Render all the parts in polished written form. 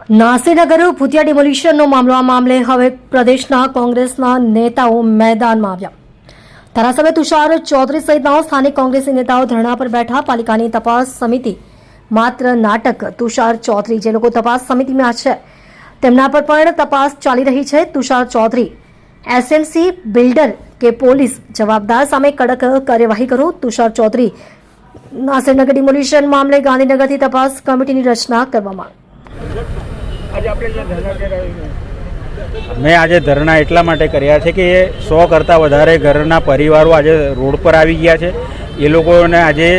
નાસીનગર ભૂતિયા ડિમોલિશનનો મામલો. આ મામલે હવે પ્રદેશના કોંગ્રેસના નેતાઓ મેદાનમાં આવ્યા. ધારાસભ્ય તુષાર ચૌધરી સહિતના સ્થાનિક કોંગ્રેસી નેતાઓ ધરણા પર બેઠા. પાલિકાની તપાસ સમિતિ માત્ર નાટક. તુષાર ચૌધરી જે લોકો તપાસ સમિતિમાં છે તેમના પર પણ તપાસ ચાલી રહી છે. તુષાર ચૌધરી, એસએમસી, બિલ્ડર કે પોલીસ, જવાબદાર સામે કડક કાર્યવાહી કરો. તુષાર ચૌધરી, નાસિરનગર ડિમોલિશન મામલે ગાંધીનગરથી તપાસ કમિટીની રચના કરવામાં. મેં આજે ધરણા એટલા માટે કર્યા છે કે 100 કરતાં વધારે ઘરના પરિવારો આજે રોડ પર આવી ગયા છે. એ લોકોને આજે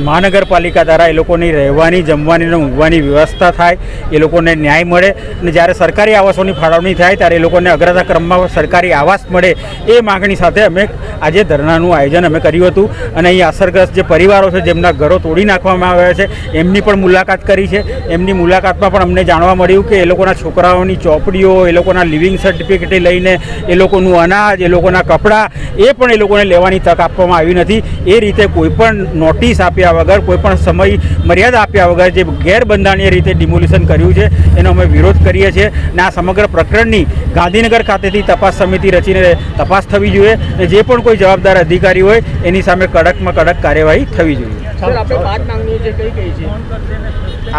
મહાનગરપાલિકા દ્વારા એ લોકોની રહેવાની, જમવાની અને ઊંઘવાની વ્યવસ્થા થાય, એ લોકોને ન્યાય મળે અને જ્યારે સરકારી આવાસોની ફાળવણી થાય ત્યારે એ લોકોને અગ્રતા ક્રમમાં સરકારી આવાસ મળે એ માગણી સાથે અમે આજે ધરણાનું આયોજન અમે કર્યું હતું. અને અહીં અસરગ્રસ્ત જે પરિવારો છે જેમના ઘરો તોડી નાખવામાં આવ્યા છે એમની પણ મુલાકાત કરી છે. એમની મુલાકાતમાં પણ અમને જાણવા મળ્યું કે એ લોકોના છોકરાઓની ચોપડીઓ, એ લોકોના લિવિંગ સર્ટિફિકેટ લઈને એ લોકોનું અનાજ, એ લોકોના કપડાં એ પણ એ લોકોને લેવાની તક આપવામાં આવી નથી. એ રીતે કોઈપણ નોટિસ આપ્યા વગર, કોઈપણ સમય મર્યાદા આપ્યા વગર જે ગેરબંધારણીય રીતે ડિમોલિશન કર્યું છે એનો અમે વિરોધ કરીએ છીએ. અને આ સમગ્ર પ્રકરણની ગાંધીનગર ખાતેથી તપાસ સમિતિ રચીને તપાસ થવી જોઈએ અને જે પણ કોઈ જવાબદાર અધિકારી હોય એની સામે કડકમાં કડક કાર્યવાહી થવી જોઈએ.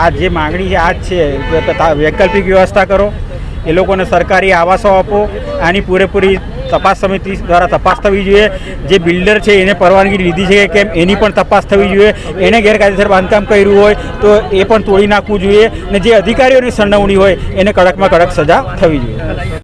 આ જે માગણી છે આ જ છે, વૈકલ્પિક વ્યવસ્થા કરો, એ લોકોને સરકારી આવાસો આપો. આની પૂરેપૂરી તપાસ સમિતિ દ્વારા તપાસ થવી જોઈએ. જે બિલ્ડર છે એને પરવાનગી લીધી છે કે કેમ એની પણ તપાસ થવી જોઈએ. એને ગેરકાયદેસર બાંધકામ કર્યું હોય તો એ પણ તોડી નાખવું જોઈએ અને જે અધિકારીઓની સંડોવણી હોય એને કડકમાં કડક સજા થવી જોઈએ.